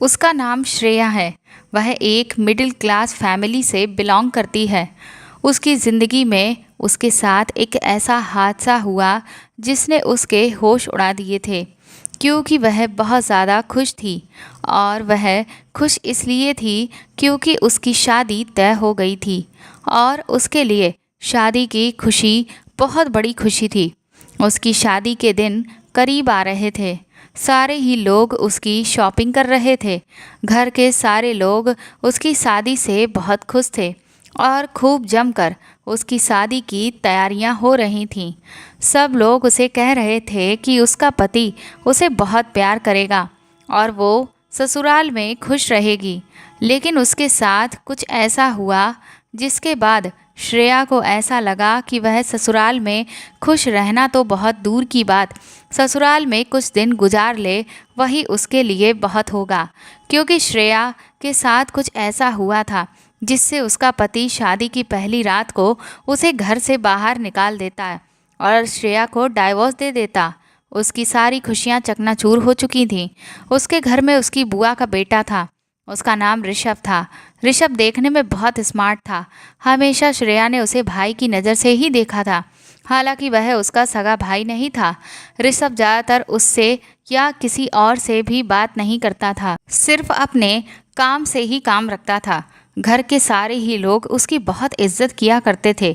उसका नाम श्रेया है। वह एक मिडिल क्लास फैमिली से बिलोंग करती है। उसकी ज़िंदगी में उसके साथ एक ऐसा हादसा हुआ जिसने उसके होश उड़ा दिए थे, क्योंकि वह बहुत ज़्यादा खुश थी। और वह खुश इसलिए थी क्योंकि उसकी शादी तय हो गई थी और उसके लिए शादी की खुशी बहुत बड़ी खुशी थी। उसकी शादी के दिन करीब आ रहे थे। सारे ही लोग उसकी शॉपिंग कर रहे थे। घर के सारे लोग उसकी शादी से बहुत खुश थे और खूब जमकर उसकी शादी की तैयारियां हो रही थीं। सब लोग उसे कह रहे थे कि उसका पति उसे बहुत प्यार करेगा और वो ससुराल में खुश रहेगी। लेकिन उसके साथ कुछ ऐसा हुआ जिसके बाद श्रेया को ऐसा लगा कि वह ससुराल में खुश रहना तो बहुत दूर की बात, ससुराल में कुछ दिन गुजार ले वही उसके लिए बहुत होगा। क्योंकि श्रेया के साथ कुछ ऐसा हुआ था जिससे उसका पति शादी की पहली रात को उसे घर से बाहर निकाल देता और श्रेया को डाइवोर्स दे देता। उसकी सारी खुशियां चकनाचूर हो चुकी थीं। उसके घर में उसकी बुआ का बेटा था। उसका नाम ऋषभ था। ऋषभ देखने में बहुत स्मार्ट था। हमेशा श्रेया ने उसे भाई की नज़र से ही देखा था, हालांकि वह उसका सगा भाई नहीं था। ऋषभ ज़्यादातर उससे या किसी और से भी बात नहीं करता था, सिर्फ अपने काम से ही काम रखता था। घर के सारे ही लोग उसकी बहुत इज्जत किया करते थे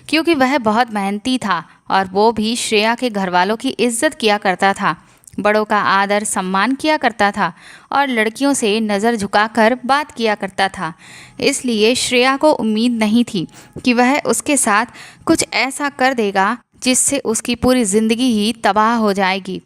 क्योंकि वह बहुत मेहनती था और वो भी श्रेया के घर वालों की इज्जत किया करता था, बड़ों का आदर सम्मान किया करता था और लड़कियों से नज़र झुकाकर बात किया करता था। इसलिए श्रेया को उम्मीद नहीं थी कि वह उसके साथ कुछ ऐसा कर देगा जिससे उसकी पूरी ज़िंदगी ही तबाह हो जाएगी।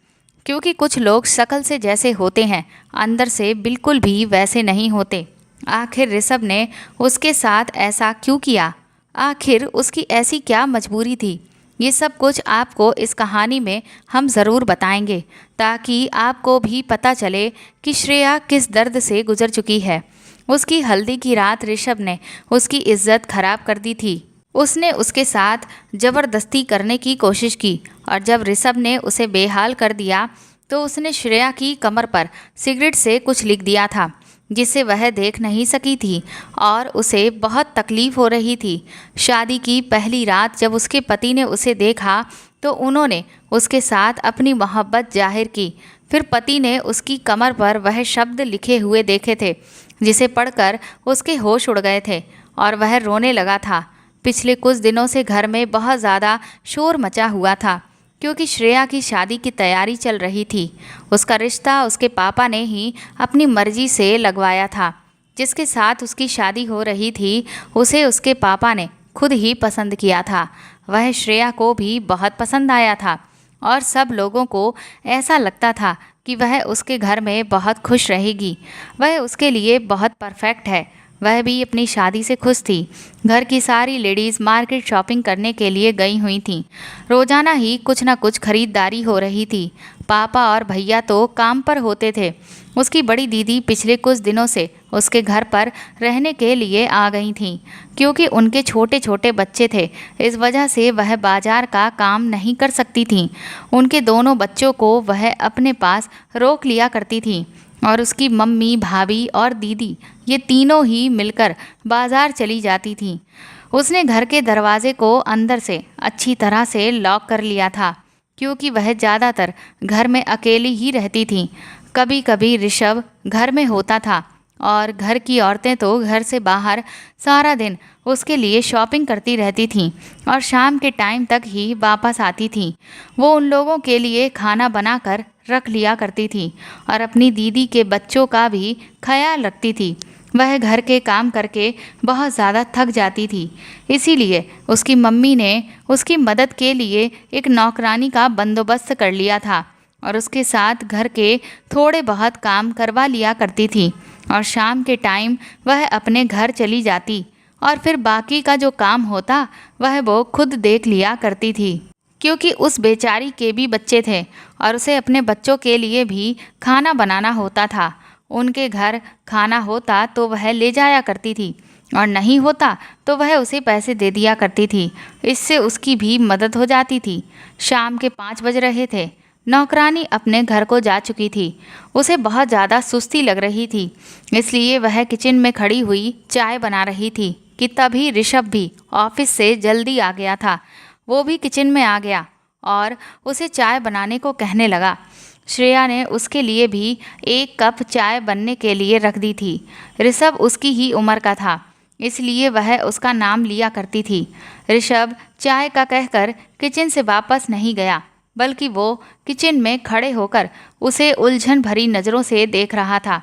क्योंकि कुछ लोग शक्ल से जैसे होते हैं, अंदर से बिल्कुल भी वैसे नहीं होते। आखिर ऋषभ ने उसके साथ ऐसा क्यों किया? आखिर उसकी ऐसी क्या मजबूरी थी? ये सब कुछ आपको इस कहानी में हम ज़रूर बताएंगे ताकि आपको भी पता चले कि श्रेया किस दर्द से गुजर चुकी है। उसकी हल्दी की रात ऋषभ ने उसकी इज्जत खराब कर दी थी। उसने उसके साथ ज़बरदस्ती करने की कोशिश की और जब ऋषभ ने उसे बेहाल कर दिया तो उसने श्रेया की कमर पर सिगरेट से कुछ लिख दिया था जिसे वह देख नहीं सकी थी और उसे बहुत तकलीफ़ हो रही थी। शादी की पहली रात जब उसके पति ने उसे देखा तो उन्होंने उसके साथ अपनी मोहब्बत जाहिर की। फिर पति ने उसकी कमर पर वह शब्द लिखे हुए देखे थे जिसे पढ़कर उसके होश उड़ गए थे और वह रोने लगा था। पिछले कुछ दिनों से घर में बहुत ज़्यादा शोर मचा हुआ था क्योंकि श्रेया की शादी की तैयारी चल रही थी। उसका रिश्ता उसके पापा ने ही अपनी मर्जी से लगवाया था। जिसके साथ उसकी शादी हो रही थी उसे उसके पापा ने खुद ही पसंद किया था। वह श्रेया को भी बहुत पसंद आया था और सब लोगों को ऐसा लगता था कि वह उसके घर में बहुत खुश रहेगी। वह उसके लिए बहुत परफेक्ट है। वह भी अपनी शादी से खुश थी। घर की सारी लेडीज़ मार्केट शॉपिंग करने के लिए गई हुई थीं। रोज़ाना ही कुछ ना कुछ खरीदारी हो रही थी। पापा और भैया तो काम पर होते थे। उसकी बड़ी दीदी पिछले कुछ दिनों से उसके घर पर रहने के लिए आ गई थीं क्योंकि उनके छोटे छोटे बच्चे थे। इस वजह से वह बाजार का काम नहीं कर सकती थीं। उनके दोनों बच्चों को वह अपने पास रोक लिया करती थीं और उसकी मम्मी, भाभी और दीदी ये तीनों ही मिलकर बाजार चली जाती थीं। उसने घर के दरवाजे को अंदर से अच्छी तरह से लॉक कर लिया था क्योंकि वह ज़्यादातर घर में अकेली ही रहती थीं। कभी कभी ऋषभ घर में होता था और घर की औरतें तो घर से बाहर सारा दिन उसके लिए शॉपिंग करती रहती थीं और शाम के टाइम तक ही वापस आती थीं। वो उन लोगों के लिए खाना बनाकर रख लिया करती थी और अपनी दीदी के बच्चों का भी ख्याल रखती थी। वह घर के काम करके बहुत ज़्यादा थक जाती थी, इसीलिए उसकी मम्मी ने उसकी मदद के लिए एक नौकरानी का बंदोबस्त कर लिया था और उसके साथ घर के थोड़े बहुत काम करवा लिया करती थी और शाम के टाइम वह अपने घर चली जाती और फिर बाकी का जो काम होता वह वो खुद देख लिया करती थी क्योंकि उस बेचारी के भी बच्चे थे और उसे अपने बच्चों के लिए भी खाना बनाना होता था। उनके घर खाना होता तो वह ले जाया करती थी और नहीं होता तो वह उसे पैसे दे दिया करती थी। इससे उसकी भी मदद हो जाती थी। शाम के 5 बज रहे थे। नौकरानी अपने घर को जा चुकी थी। उसे बहुत ज़्यादा सुस्ती लग रही थी, इसलिए वह किचन में खड़ी हुई चाय बना रही थी कि तभी ऋषभ भी ऑफिस से जल्दी आ गया था। वो भी किचन में आ गया और उसे चाय बनाने को कहने लगा। श्रेया ने उसके लिए भी एक कप चाय बनने के लिए रख दी थी। ऋषभ उसकी ही उम्र का था, इसलिए वह उसका नाम लिया करती थी। ऋषभ चाय का कहकर किचन से वापस नहीं गया, बल्कि वो किचन में खड़े होकर उसे उलझन भरी नज़रों से देख रहा था।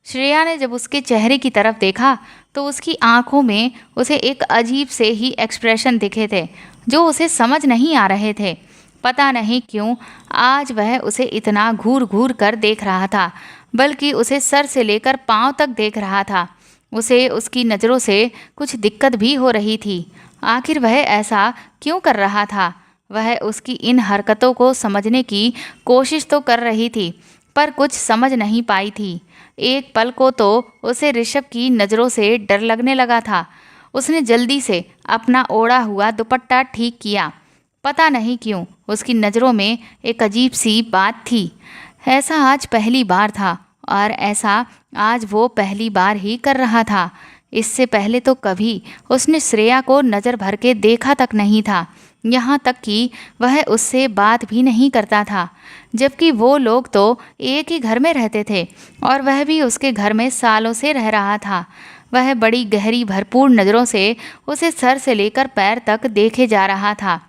श्रेया ने जब उसके चेहरे की तरफ देखा तो उसकी आंखों में उसे एक अजीब से ही एक्सप्रेशन दिखे थे जो उसे समझ नहीं आ रहे थे। पता नहीं क्यों आज वह उसे इतना घूर घूर कर देख रहा था, बल्कि उसे सर से लेकर पांव तक देख रहा था। उसे उसकी नज़रों से कुछ दिक्कत भी हो रही थी। आखिर वह ऐसा क्यों कर रहा था? वह उसकी इन हरकतों को समझने की कोशिश तो कर रही थी, पर कुछ समझ नहीं पाई थी। एक पल को तो उसे ऋषभ की नज़रों से डर लगने लगा था। उसने जल्दी से अपना ओढ़ा हुआ दुपट्टा ठीक किया। पता नहीं क्यों उसकी नज़रों में एक अजीब सी बात थी। ऐसा आज पहली बार था और ऐसा आज वो पहली बार ही कर रहा था। इससे पहले तो कभी उसने श्रेया को नज़र भर के देखा तक नहीं था। यहाँ तक कि वह उससे बात भी नहीं करता था, जबकि वो लोग तो एक ही घर में रहते थे और वह भी उसके घर में सालों से रह रहा था। वह बड़ी गहरी भरपूर नज़रों से उसे सर से लेकर पैर तक देखे जा रहा था।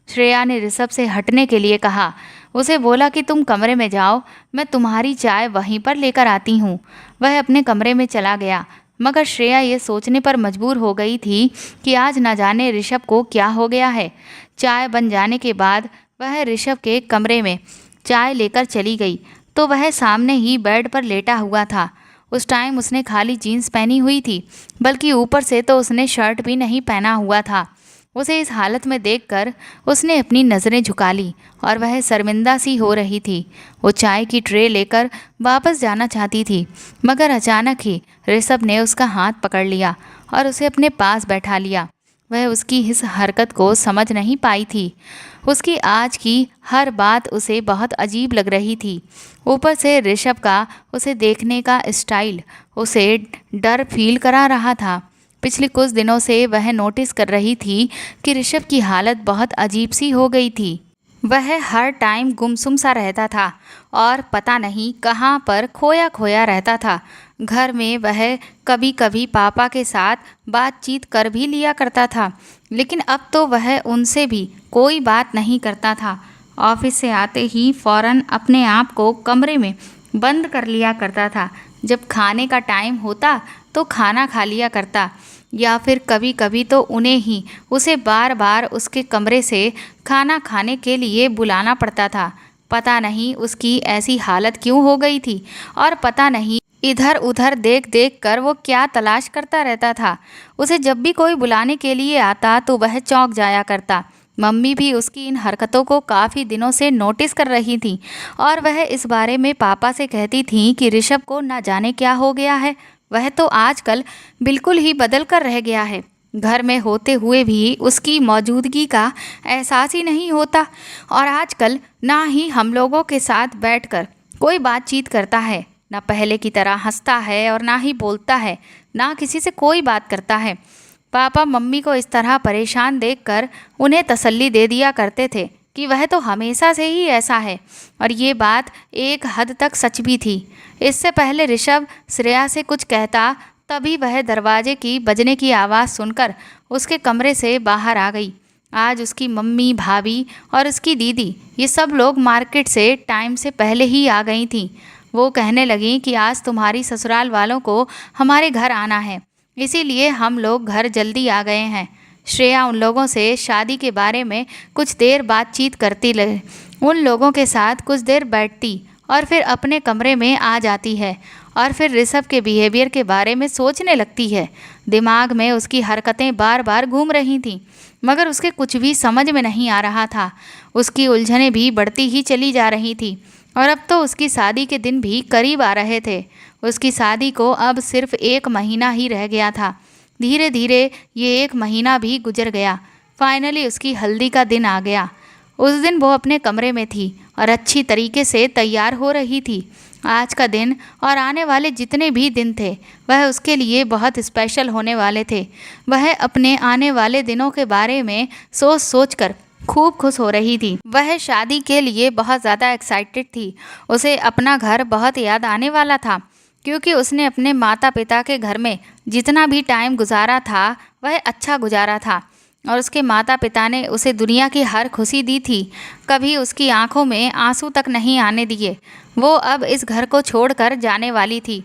श्रेया ने ऋषभ से हटने के लिए कहा। उसे बोला कि तुम कमरे में जाओ, मैं तुम्हारी चाय वहीं पर लेकर आती हूँ। वह अपने कमरे में चला गया, मगर श्रेया ये सोचने पर मजबूर हो गई थी कि आज न जाने ऋषभ को क्या हो गया है। चाय बन जाने के बाद वह ऋषभ के कमरे में चाय लेकर चली गई तो वह सामने ही बेड पर लेटा हुआ था। उस टाइम उसने खाली जीन्स पहनी हुई थी, बल्कि ऊपर से तो उसने शर्ट भी नहीं पहना हुआ था। उसे इस हालत में देखकर उसने अपनी नज़रें झुका ली और वह शर्मिंदा सी हो रही थी। वो चाय की ट्रे लेकर वापस जाना चाहती थी, मगर अचानक ही ऋषभ ने उसका हाथ पकड़ लिया और उसे अपने पास बैठा लिया। वह उसकी इस हरकत को समझ नहीं पाई थी। उसकी आज की हर बात उसे बहुत अजीब लग रही थी। ऊपर से ऋषभ का उसे देखने का स्टाइल उसे डर फील करा रहा था। पिछले कुछ दिनों से वह नोटिस कर रही थी कि ऋषभ की हालत बहुत अजीब सी हो गई थी। वह हर टाइम गुमसुम सा रहता था और पता नहीं कहाँ पर खोया खोया रहता था। घर में वह कभी कभी पापा के साथ बातचीत कर भी लिया करता था, लेकिन अब तो वह उनसे भी कोई बात नहीं करता था। ऑफिस से आते ही फौरन अपने आप को कमरे में बंद कर लिया करता था। जब खाने का टाइम होता तो खाना खा लिया करता, या फिर कभी कभी तो उन्हें ही उसे बार बार उसके कमरे से खाना खाने के लिए बुलाना पड़ता था। पता नहीं उसकी ऐसी हालत क्यों हो गई थी और पता नहीं इधर उधर देख देख कर वो क्या तलाश करता रहता था। उसे जब भी कोई बुलाने के लिए आता तो वह चौंक जाया करता। मम्मी भी उसकी इन हरकतों को काफ़ी दिनों से नोटिस कर रही थी और वह इस बारे में पापा से कहती थी कि ऋषभ को ना जाने क्या हो गया है। वह तो आजकल बिल्कुल ही बदल कर रह गया है। घर में होते हुए भी उसकी मौजूदगी का एहसास ही नहीं होता और आजकल ना ही हम लोगों के साथ बैठकर कोई बातचीत करता है, ना पहले की तरह हंसता है और ना ही बोलता है, ना किसी से कोई बात करता है। पापा मम्मी को इस तरह परेशान देखकर उन्हें तसल्ली दे दिया करते थे कि वह तो हमेशा से ही ऐसा है, और ये बात एक हद तक सच भी थी। इससे पहले ऋषभ श्रेया से कुछ कहता तभी वह दरवाजे की बजने की आवाज़ सुनकर उसके कमरे से बाहर आ गई। आज उसकी मम्मी, भाभी और उसकी दीदी ये सब लोग मार्केट से टाइम से पहले ही आ गई थीं। वो कहने लगी कि आज तुम्हारी ससुराल वालों को हमारे घर आना है, इसीलिए हम लोग घर जल्दी आ गए हैं। श्रेया उन लोगों से शादी के बारे में कुछ देर बातचीत करती रही। उन लोगों के साथ कुछ देर बैठती और फिर अपने कमरे में आ जाती है और फिर ऋषभ के बिहेवियर के बारे में सोचने लगती है। दिमाग में उसकी हरकतें बार बार घूम रही थीं, मगर उसके कुछ भी समझ में नहीं आ रहा था। उसकी उलझनें भी बढ़ती ही चली जा रही थी और अब तो उसकी शादी के दिन भी करीब आ रहे थे। उसकी शादी को अब सिर्फ 1 महीना ही रह गया था। धीरे धीरे ये 1 महीना भी गुजर गया। फाइनली उसकी हल्दी का दिन आ गया। उस दिन वो अपने कमरे में थी और अच्छी तरीके से तैयार हो रही थी। आज का दिन और आने वाले जितने भी दिन थे वह उसके लिए बहुत स्पेशल होने वाले थे। वह अपने आने वाले दिनों के बारे में सोच सोच कर खूब खुश हो रही थी। वह शादी के लिए बहुत ज़्यादा एक्साइटेड थी। उसे अपना घर बहुत याद आने वाला था, क्योंकि उसने अपने माता पिता के घर में जितना भी टाइम गुजारा था वह अच्छा गुजारा था और उसके माता पिता ने उसे दुनिया की हर खुशी दी थी। कभी उसकी आंखों में आंसू तक नहीं आने दिए। वो अब इस घर को छोड़कर जाने वाली थी।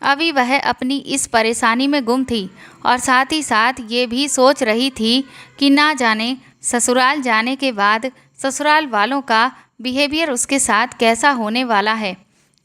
अभी वह अपनी इस परेशानी में गुम थी और साथ ही साथ ये भी सोच रही थी कि ना जाने ससुराल जाने के बाद ससुराल वालों का बिहेवियर उसके साथ कैसा होने वाला है,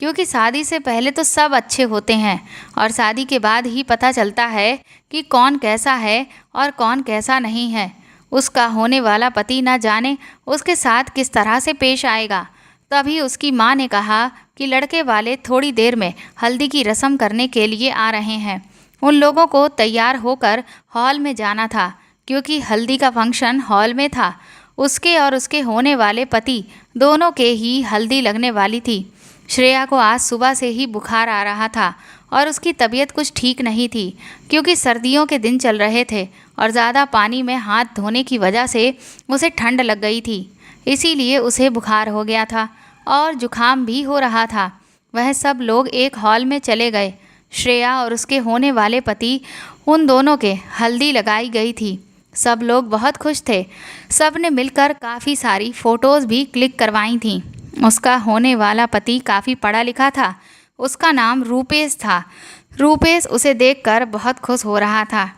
क्योंकि शादी से पहले तो सब अच्छे होते हैं और शादी के बाद ही पता चलता है कि कौन कैसा है और कौन कैसा नहीं है। उसका होने वाला पति ना जाने उसके साथ किस तरह से पेश आएगा। तभी उसकी माँ ने कहा कि लड़के वाले थोड़ी देर में हल्दी की रस्म करने के लिए आ रहे हैं। उन लोगों को तैयार होकर हॉल में जाना था, क्योंकि हल्दी का फंक्शन हॉल में था। उसके और उसके होने वाले पति दोनों के ही हल्दी लगने वाली थी। श्रेया को आज सुबह से ही बुखार आ रहा था और उसकी तबीयत कुछ ठीक नहीं थी, क्योंकि सर्दियों के दिन चल रहे थे और ज़्यादा पानी में हाथ धोने की वजह से उसे ठंड लग गई थी। इसीलिए उसे बुखार हो गया था और जुखाम भी हो रहा था। वह सब लोग एक हॉल में चले गए। श्रेया और उसके होने वाले पति, उन दोनों के हल्दी लगाई गई थी। सब लोग बहुत खुश थे। सब ने मिलकर काफ़ी सारी फ़ोटोज़ भी क्लिक करवाई थीं। उसका होने वाला पति काफ़ी पढ़ा लिखा था। उसका नाम रूपेश था। रूपेश उसे देखकर बहुत खुश हो रहा था।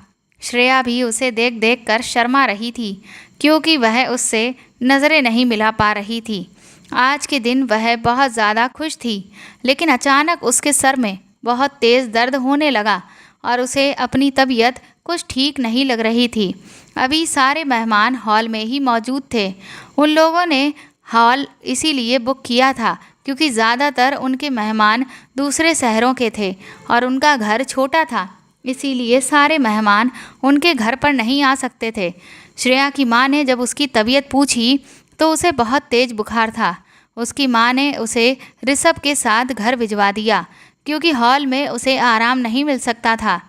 श्रेया भी उसे देख देख कर शर्मा रही थी, क्योंकि वह उससे नज़रें नहीं मिला पा रही थी। आज के दिन वह बहुत ज़्यादा खुश थी, लेकिन अचानक उसके सर में बहुत तेज़ दर्द होने लगा और उसे अपनी तबीयत कुछ ठीक नहीं लग रही थी। अभी सारे मेहमान हॉल में ही मौजूद थे। उन लोगों ने हॉल इसीलिए बुक किया था क्योंकि ज़्यादातर उनके मेहमान दूसरे शहरों के थे और उनका घर छोटा था, इसीलिए सारे मेहमान उनके घर पर नहीं आ सकते थे। श्रेया की माँ ने जब उसकी तबीयत पूछी तो उसे बहुत तेज़ बुखार था। उसकी माँ ने उसे ऋषभ के साथ घर भिजवा दिया, क्योंकि हॉल में उसे आराम नहीं मिल सकता था।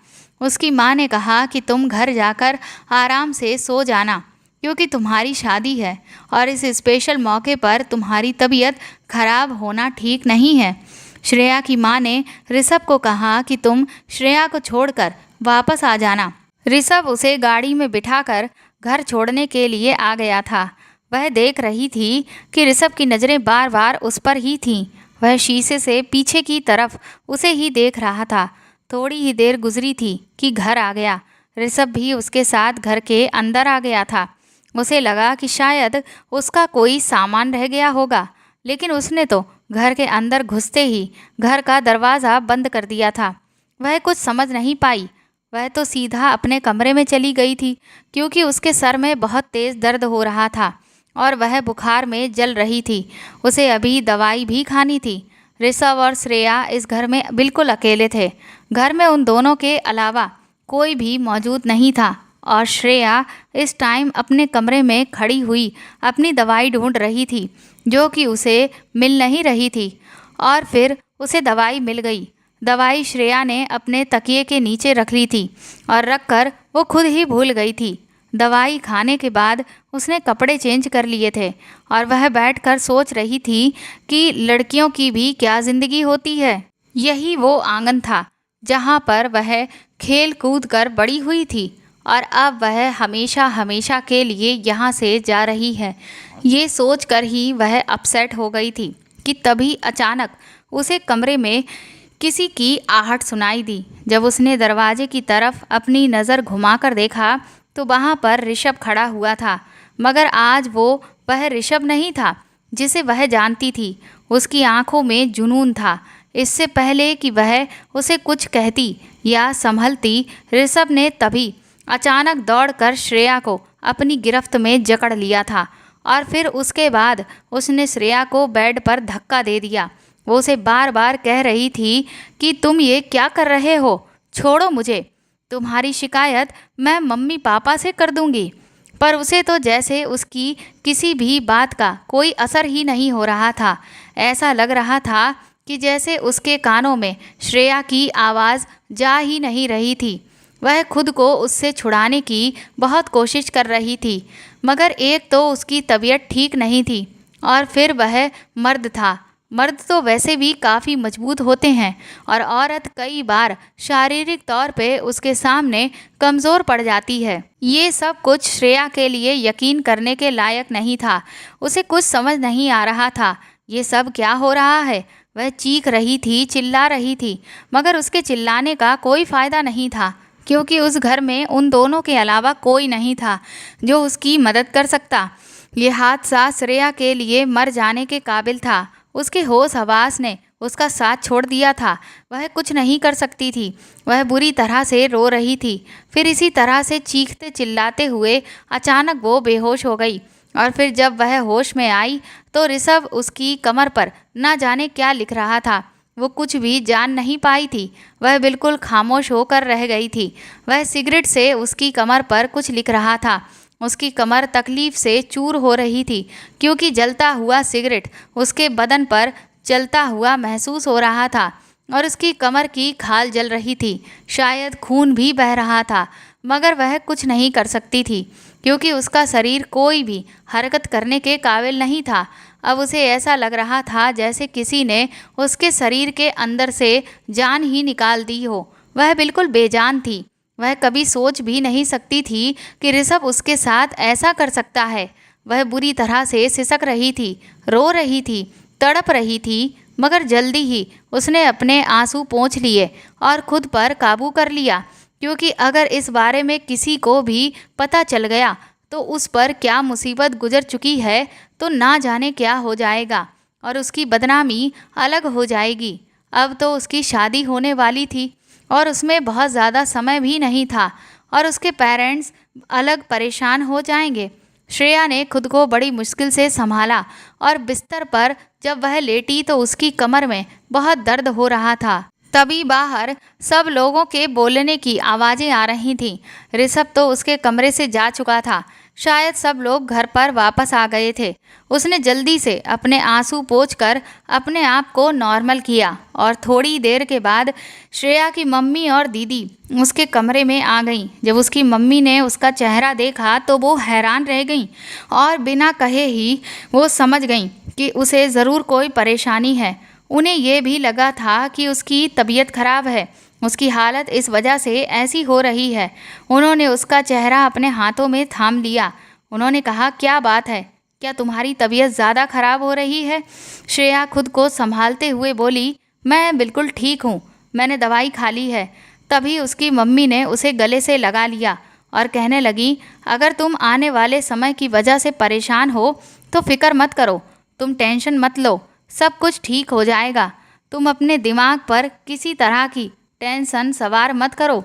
उसकी माँ ने कहा कि तुम घर जाकर आराम से सो जाना, क्योंकि तुम्हारी शादी है और इस स्पेशल मौके पर तुम्हारी तबीयत खराब होना ठीक नहीं है। श्रेया की माँ ने ऋषभ को कहा कि तुम श्रेया को छोड़कर वापस आ जाना। ऋषभ उसे गाड़ी में बिठाकर घर छोड़ने के लिए आ गया था। वह देख रही थी कि ऋषभ की नज़रें बार बार उस पर ही थीं। वह शीशे से पीछे की तरफ उसे ही देख रहा था। थोड़ी ही देर गुजरी थी कि घर आ गया। ऋषभ भी उसके साथ घर के अंदर आ गया था। उसे लगा कि शायद उसका कोई सामान रह गया होगा, लेकिन उसने तो घर के अंदर घुसते ही घर का दरवाज़ा बंद कर दिया था। वह कुछ समझ नहीं पाई। वह तो सीधा अपने कमरे में चली गई थी, क्योंकि उसके सर में बहुत तेज़ दर्द हो रहा था और वह बुखार में जल रही थी। उसे अभी दवाई भी खानी थी। ऋषभ और श्रेया इस घर में बिल्कुल अकेले थे। घर में उन दोनों के अलावा कोई भी मौजूद नहीं था और श्रेया इस टाइम अपने कमरे में खड़ी हुई अपनी दवाई ढूंढ रही थी, जो कि उसे मिल नहीं रही थी। और फिर उसे दवाई मिल गई। दवाई श्रेया ने अपने तकिए के नीचे रख ली थी और रखकर वो खुद ही भूल गई थी। दवाई खाने के बाद उसने कपड़े चेंज कर लिए थे और वह बैठकर सोच रही थी कि लड़कियों की भी क्या ज़िंदगी होती है। यही वो आंगन था जहाँ पर वह खेल कूद कर बड़ी हुई थी और अब वह हमेशा हमेशा के लिए यहाँ से जा रही है। ये सोचकर ही वह अपसेट हो गई थी कि तभी अचानक उसे कमरे में किसी की आहट सुनाई दी। जब उसने दरवाजे की तरफ अपनी नज़र घुमाकर देखा तो वहाँ पर ऋषभ खड़ा हुआ था, मगर आज वह ऋषभ नहीं था जिसे वह जानती थी। उसकी आंखों में जुनून था। इससे पहले कि वह उसे कुछ कहती या संभलती, ऋषभ ने तभी अचानक दौड़कर श्रेया को अपनी गिरफ्त में जकड़ लिया था और फिर उसके बाद उसने श्रेया को बेड पर धक्का दे दिया। वो उसे बार बार कह रही थी कि तुम ये क्या कर रहे हो, छोड़ो मुझे, तुम्हारी शिकायत मैं मम्मी पापा से कर दूंगी। पर उसे तो जैसे उसकी किसी भी बात का कोई असर ही नहीं हो रहा था। ऐसा लग रहा था कि जैसे उसके कानों में श्रेया की आवाज़ जा ही नहीं रही थी। वह खुद को उससे छुड़ाने की बहुत कोशिश कर रही थी, मगर एक तो उसकी तबीयत ठीक नहीं थी और फिर वह मर्द था। मर्द तो वैसे भी काफ़ी मजबूत होते हैं और औरत कई बार शारीरिक तौर पे उसके सामने कमज़ोर पड़ जाती है। ये सब कुछ श्रेया के लिए यकीन करने के लायक नहीं था। उसे कुछ समझ नहीं आ रहा था, ये सब क्या हो रहा है। वह चीख रही थी, चिल्ला रही थी, मगर उसके चिल्लाने का कोई फ़ायदा नहीं था, क्योंकि उस घर में उन दोनों के अलावा कोई नहीं था जो उसकी मदद कर सकता। ये हादसा श्रेया के लिए मर जाने के काबिल था। उसके होश हवास ने उसका साथ छोड़ दिया था। वह कुछ नहीं कर सकती थी। वह बुरी तरह से रो रही थी। फिर इसी तरह से चीखते चिल्लाते हुए अचानक वो बेहोश हो गई और फिर जब वह होश में आई तो ऋषभ उसकी कमर पर न जाने क्या लिख रहा था। वो कुछ भी जान नहीं पाई थी। वह बिल्कुल खामोश होकर रह गई थी। वह सिगरेट से उसकी कमर पर कुछ लिख रहा था। उसकी कमर तकलीफ से चूर हो रही थी, क्योंकि जलता हुआ सिगरेट उसके बदन पर जलता हुआ महसूस हो रहा था और उसकी कमर की खाल जल रही थी। शायद खून भी बह रहा था, मगर वह कुछ नहीं कर सकती थी, क्योंकि उसका शरीर कोई भी हरकत करने के काबिल नहीं था। अब उसे ऐसा लग रहा था जैसे किसी ने उसके शरीर के अंदर से जान ही निकाल दी हो। वह बिल्कुल बेजान थी। वह कभी सोच भी नहीं सकती थी कि ऋषभ उसके साथ ऐसा कर सकता है। वह बुरी तरह से सिसक रही थी, रो रही थी, तड़प रही थी, मगर जल्दी ही उसने अपने आंसू पोंछ लिए और खुद पर काबू कर लिया, क्योंकि अगर इस बारे में किसी को भी पता चल गया तो उस पर क्या मुसीबत गुजर चुकी है तो ना जाने क्या हो जाएगा और उसकी बदनामी अलग हो जाएगी। अब तो उसकी शादी होने वाली थी और उसमें बहुत ज़्यादा समय भी नहीं था और उसके पेरेंट्स अलग परेशान हो जाएंगे। श्रेया ने खुद को बड़ी मुश्किल से संभाला और बिस्तर पर जब वह लेटी तो उसकी कमर में बहुत दर्द हो रहा था। तभी बाहर सब लोगों के बोलने की आवाज़ें आ रही थीं। ऋषभ तो उसके कमरे से जा चुका था। शायद सब लोग घर पर वापस आ गए थे। उसने जल्दी से अपने आंसू पोंछकर अपने आप को नॉर्मल किया और थोड़ी देर के बाद श्रेया की मम्मी और दीदी उसके कमरे में आ गईं। जब उसकी मम्मी ने उसका चेहरा देखा तो वो हैरान रह गईं और बिना कहे ही वो समझ गईं कि उसे ज़रूर कोई परेशानी है। उन्हें ये भी लगा था कि उसकी तबीयत खराब है, उसकी हालत इस वजह से ऐसी हो रही है। उन्होंने उसका चेहरा अपने हाथों में थाम लिया। उन्होंने कहा, क्या बात है, क्या तुम्हारी तबीयत ज़्यादा खराब हो रही है? श्रेया खुद को संभालते हुए बोली, मैं बिल्कुल ठीक हूँ, मैंने दवाई खा ली है। तभी उसकी मम्मी ने उसे गले से लगा लिया और कहने लगी, अगर तुम आने वाले समय की वजह से परेशान हो तो फिक्र मत करो, तुम टेंशन मत लो, सब कुछ ठीक हो जाएगा। तुम अपने दिमाग पर किसी तरह की टेंशन सवार मत करो।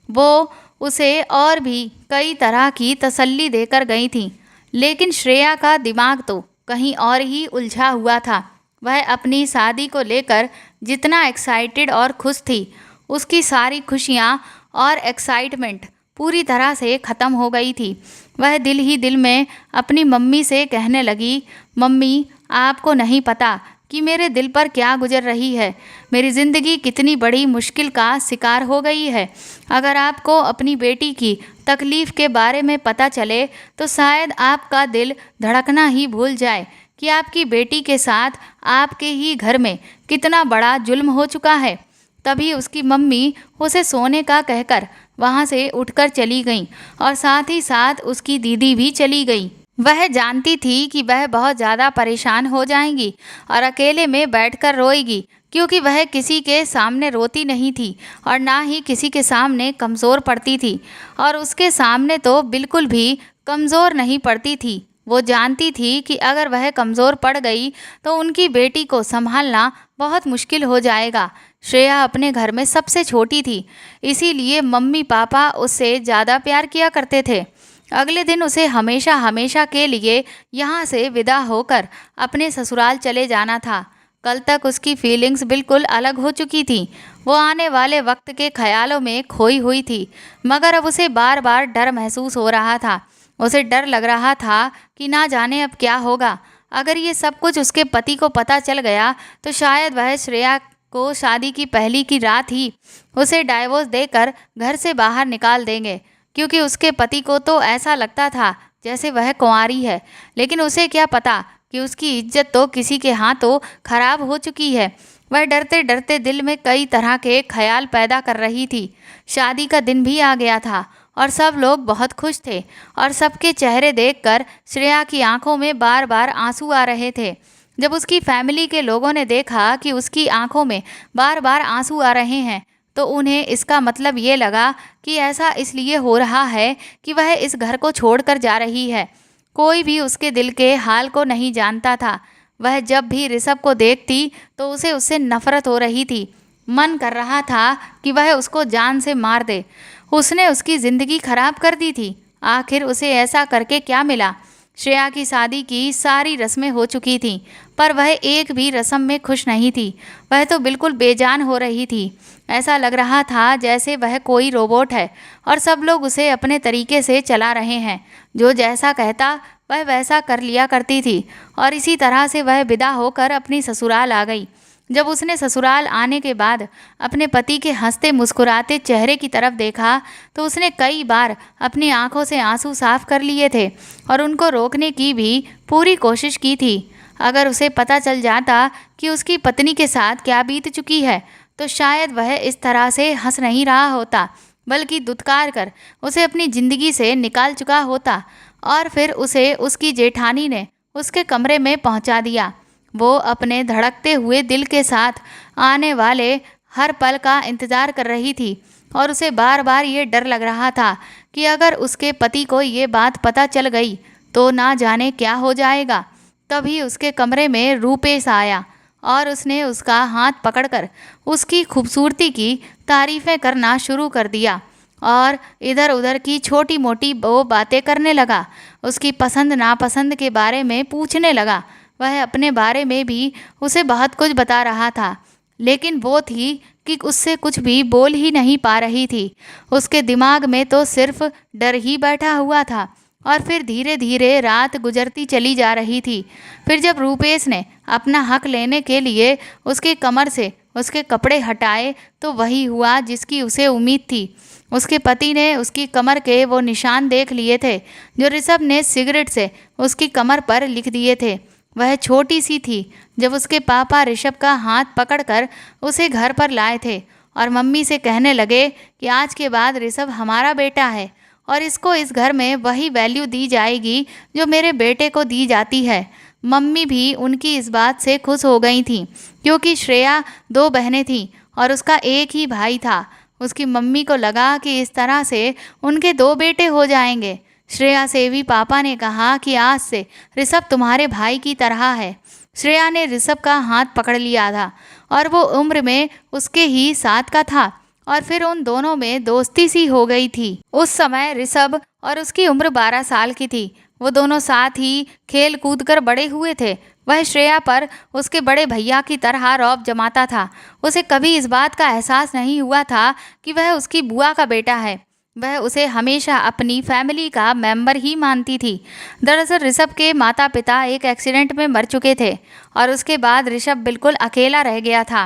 वो उसे और भी कई तरह की तसल्ली देकर गई थी, लेकिन श्रेया का दिमाग तो कहीं और ही उलझा हुआ था। वह अपनी शादी को लेकर जितना एक्साइटेड और खुश थी, उसकी सारी खुशियाँ और एक्साइटमेंट पूरी तरह से ख़त्म हो गई थी। वह दिल ही दिल में अपनी मम्मी से कहने लगी, मम्मी, आपको नहीं पता कि मेरे दिल पर क्या गुजर रही है। मेरी ज़िंदगी कितनी बड़ी मुश्किल का शिकार हो गई है। अगर आपको अपनी बेटी की तकलीफ़ के बारे में पता चले तो शायद आपका दिल धड़कना ही भूल जाए कि आपकी बेटी के साथ आपके ही घर में कितना बड़ा जुल्म हो चुका है। तभी उसकी मम्मी उसे सोने का कहकर वहाँ से उठकर चली गई और साथ ही साथ उसकी दीदी भी चली गई। वह जानती थी कि वह बहुत ज़्यादा परेशान हो जाएंगी और अकेले में बैठकर रोएगी, क्योंकि वह किसी के सामने रोती नहीं थी और ना ही किसी के सामने कमज़ोर पड़ती थी, और उसके सामने तो बिल्कुल भी कमज़ोर नहीं पड़ती थी। वो जानती थी कि अगर वह कमज़ोर पड़ गई तो उनकी बेटी को संभालना बहुत मुश्किल हो जाएगा। श्रेया अपने घर में सबसे छोटी थी, इसीलिए मम्मी पापा उससे ज़्यादा प्यार किया करते थे। अगले दिन उसे हमेशा हमेशा के लिए यहाँ से विदा होकर अपने ससुराल चले जाना था। कल तक उसकी फीलिंग्स बिल्कुल अलग हो चुकी थी। वो आने वाले वक्त के ख्यालों में खोई हुई थी, मगर अब उसे बार बार डर महसूस हो रहा था। उसे डर लग रहा था कि ना जाने अब क्या होगा। अगर ये सब कुछ उसके पति को पता चल गया तो शायद वह श्रेया को शादी की पहली की रात ही उसे डाइवोर्स देकर घर से बाहर निकाल देंगे, क्योंकि उसके पति को तो ऐसा लगता था जैसे वह कुंवारी है। लेकिन उसे क्या पता कि उसकी इज्जत तो किसी के हाथों खराब हो चुकी है। वह डरते डरते दिल में कई तरह के ख्याल पैदा कर रही थी। शादी का दिन भी आ गया था और सब लोग बहुत खुश थे और सबके चेहरे देखकर श्रेया की आंखों में बार बार आंसू आ रहे थे। जब उसकी फैमिली के लोगों ने देखा कि उसकी आंखों में बार बार आंसू आ रहे हैं तो उन्हें इसका मतलब ये लगा कि ऐसा इसलिए हो रहा है कि वह इस घर को छोड़कर जा रही है। कोई भी उसके दिल के हाल को नहीं जानता था। वह जब भी ऋषभ को देखती तो उसे उससे नफरत हो रही थी। मन कर रहा था कि वह उसको जान से मार दे। उसने उसकी ज़िंदगी खराब कर दी थी। आखिर उसे ऐसा करके क्या मिला? श्रेया की शादी की सारी रस्में हो चुकी थीं, पर वह एक भी रस्म में खुश नहीं थी। वह तो बिल्कुल बेजान हो रही थी। ऐसा लग रहा था जैसे वह कोई रोबोट है और सब लोग उसे अपने तरीके से चला रहे हैं। जो जैसा कहता वह वैसा कर लिया करती थी और इसी तरह से वह विदा होकर अपनी ससुराल आ गई। जब उसने ससुराल आने के बाद अपने पति के हंसते मुस्कुराते चेहरे की तरफ देखा तो उसने कई बार अपनी आंखों से आंसू साफ कर लिए थे और उनको रोकने की भी पूरी कोशिश की थी। अगर उसे पता चल जाता कि उसकी पत्नी के साथ क्या बीत चुकी है तो शायद वह इस तरह से हंस नहीं रहा होता, बल्कि दुत्कार कर उसे अपनी ज़िंदगी से निकाल चुका होता। और फिर उसे उसकी जेठानी ने उसके कमरे में पहुंचा दिया। वो अपने धड़कते हुए दिल के साथ आने वाले हर पल का इंतज़ार कर रही थी और उसे बार बार ये डर लग रहा था कि अगर उसके पति को ये बात पता चल गई तो ना जाने क्या हो जाएगा। तभी उसके कमरे में रूपेश आया और उसने उसका हाथ पकड़कर उसकी खूबसूरती की तारीफ़ें करना शुरू कर दिया और इधर उधर की छोटी मोटी वो बातें करने लगा। उसकी पसंद नापसंद के बारे में पूछने लगा। वह अपने बारे में भी उसे बहुत कुछ बता रहा था, लेकिन वो थी कि उससे कुछ भी बोल ही नहीं पा रही थी। उसके दिमाग में तो सिर्फ डर ही बैठा हुआ था। और फिर धीरे धीरे रात गुजरती चली जा रही थी। फिर जब रूपेश ने अपना हक लेने के लिए उसके कमर से उसके कपड़े हटाए तो वही हुआ जिसकी उसे उम्मीद थी। उसके पति ने उसकी कमर के वो निशान देख लिए थे जो ऋषभ ने सिगरेट से उसकी कमर पर लिख दिए थे। वह छोटी सी थी जब उसके पापा ऋषभ का हाथ पकड़कर उसे घर पर लाए थे और मम्मी से कहने लगे कि आज के बाद ऋषभ हमारा बेटा है और इसको इस घर में वही वैल्यू दी जाएगी जो मेरे बेटे को दी जाती है। मम्मी भी उनकी इस बात से खुश हो गई थी, क्योंकि श्रेया 2 बहनें थीं और उसका एक ही भाई था। उसकी मम्मी को लगा कि इस तरह से उनके 2 बेटे हो जाएंगे। श्रेया से भी पापा ने कहा कि आज से ऋषभ तुम्हारे भाई की तरह है। श्रेया ने ऋषभ का हाथ पकड़ लिया था और वो उम्र में उसके ही साथ का था और फिर उन दोनों में दोस्ती सी हो गई थी। उस समय ऋषभ और उसकी उम्र 12 साल की थी। वो दोनों साथ ही खेल कूद कर बड़े हुए थे। वह श्रेया पर उसके बड़े भैया की तरह रौब जमाता था। उसे कभी इस बात का एहसास नहीं हुआ था कि वह उसकी बुआ का बेटा है। वह उसे हमेशा अपनी फैमिली का मेंबर ही मानती थी। दरअसल ऋषभ के माता पिता एक एक्सीडेंट में मर चुके थे और उसके बाद ऋषभ बिल्कुल अकेला रह गया था।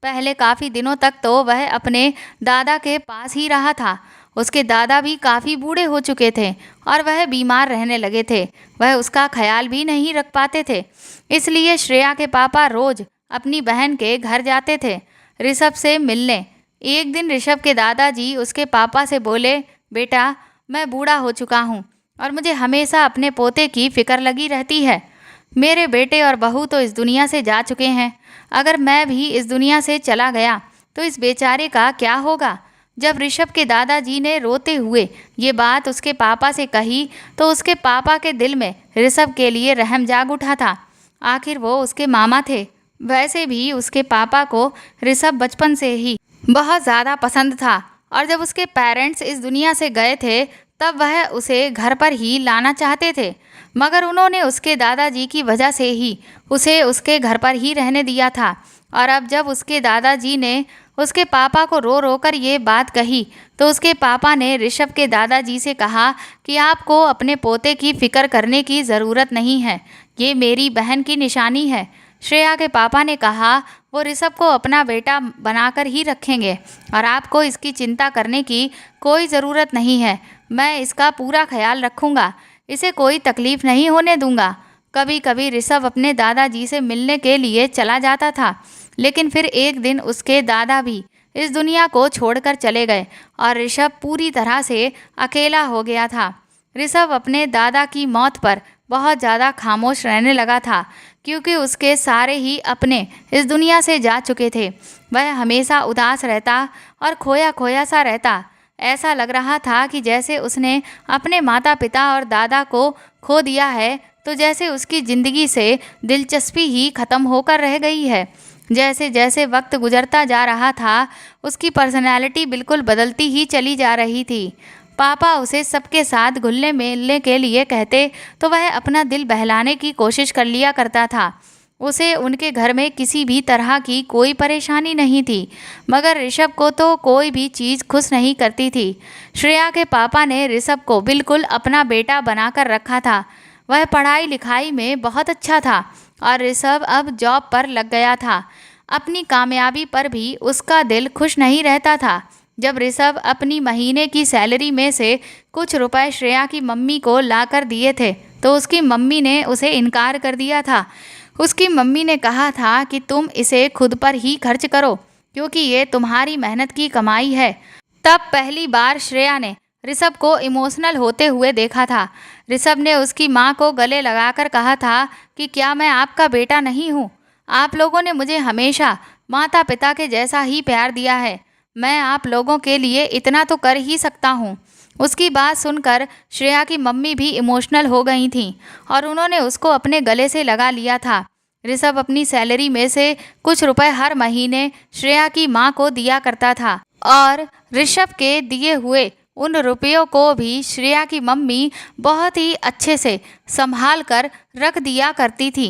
पहले काफ़ी दिनों तक तो वह अपने दादा के पास ही रहा था। उसके दादा भी काफ़ी बूढ़े हो चुके थे और वह बीमार रहने लगे थे। वह उसका ख्याल भी नहीं रख पाते थे, इसलिए श्रेया के पापा रोज़ अपनी बहन के घर जाते थे ऋषभ से मिलने। एक दिन ऋषभ के दादाजी उसके पापा से बोले, बेटा मैं बूढ़ा हो चुका हूँ और मुझे हमेशा अपने पोते की फ़िक्र लगी रहती है। मेरे बेटे और बहू तो इस दुनिया से जा चुके हैं। अगर मैं भी इस दुनिया से चला गया तो इस बेचारे का क्या होगा। जब ऋषभ के दादाजी ने रोते हुए ये बात उसके पापा से कही तो उसके पापा के दिल में ऋषभ के लिए रहम जाग उठा था। आखिर वो उसके मामा थे। वैसे भी उसके पापा को ऋषभ बचपन से ही बहुत ज़्यादा पसंद था और जब उसके पेरेंट्स इस दुनिया से गए थे तब वह उसे घर पर ही लाना चाहते थे, मगर उन्होंने उसके दादाजी की वजह से ही उसे उसके घर पर ही रहने दिया था। और अब जब उसके दादाजी ने उसके पापा को रो रो कर ये बात कही तो उसके पापा ने ऋषभ के दादाजी से कहा कि आपको अपने पोते की फिक्र करने की ज़रूरत नहीं है, ये मेरी बहन की निशानी है। श्रेया के पापा ने कहा वो ऋषभ को अपना बेटा बनाकर ही रखेंगे और आपको इसकी चिंता करने की कोई ज़रूरत नहीं है। मैं इसका पूरा ख्याल रखूँगा, इसे कोई तकलीफ़ नहीं होने दूंगा। कभी कभी ऋषभ अपने दादाजी से मिलने के लिए चला जाता था, लेकिन फिर एक दिन उसके दादा भी इस दुनिया को छोड़कर चले गए और ऋषभ पूरी तरह से अकेला हो गया था। ऋषभ अपने दादा की मौत पर बहुत ज़्यादा खामोश रहने लगा था, क्योंकि उसके सारे ही अपने इस दुनिया से जा चुके थे। वह हमेशा उदास रहता और खोया खोया सा रहता। ऐसा लग रहा था कि जैसे उसने अपने माता पिता और दादा को खो दिया है, तो जैसे उसकी ज़िंदगी से दिलचस्पी ही ख़त्म होकर रह गई है। जैसे जैसे वक्त गुजरता जा रहा था, उसकी पर्सनैलिटी बिल्कुल बदलती ही चली जा रही थी। पापा उसे सबके साथ घुलने मिलने के लिए कहते तो वह अपना दिल बहलाने की कोशिश कर लिया करता था। उसे उनके घर में किसी भी तरह की कोई परेशानी नहीं थी, मगर ऋषभ को तो कोई भी चीज़ खुश नहीं करती थी। श्रेया के पापा ने ऋषभ को बिल्कुल अपना बेटा बनाकर रखा था। वह पढ़ाई लिखाई में बहुत अच्छा था और ऋषभ अब जॉब पर लग गया था। अपनी कामयाबी पर भी उसका दिल खुश नहीं रहता था। जब ऋषभ अपनी महीने की सैलरी में से कुछ रुपए श्रेया की मम्मी को लाकर दिए थे, तो उसकी मम्मी ने उसे इनकार कर दिया था। उसकी मम्मी ने कहा था कि तुम इसे खुद पर ही खर्च करो, क्योंकि ये तुम्हारी मेहनत की कमाई है। तब पहली बार श्रेया ने ऋषभ को इमोशनल होते हुए देखा था। ऋषभ ने उसकी माँ को गले लगाकर कहा था कि क्या मैं आपका बेटा नहीं हूँ? आप लोगों ने मुझे हमेशा माता पिता के जैसा ही प्यार दिया है। मैं आप लोगों के लिए इतना तो कर ही सकता हूँ। उसकी बात सुनकर श्रेया की मम्मी भी इमोशनल हो गई थीं और उन्होंने उसको अपने गले से लगा लिया था। ऋषभ अपनी सैलरी में से कुछ रुपए हर महीने श्रेया की माँ को दिया करता था और ऋषभ के दिए हुए उन रुपयों को भी श्रेया की मम्मी बहुत ही अच्छे से संभाल कर रख दिया करती थी।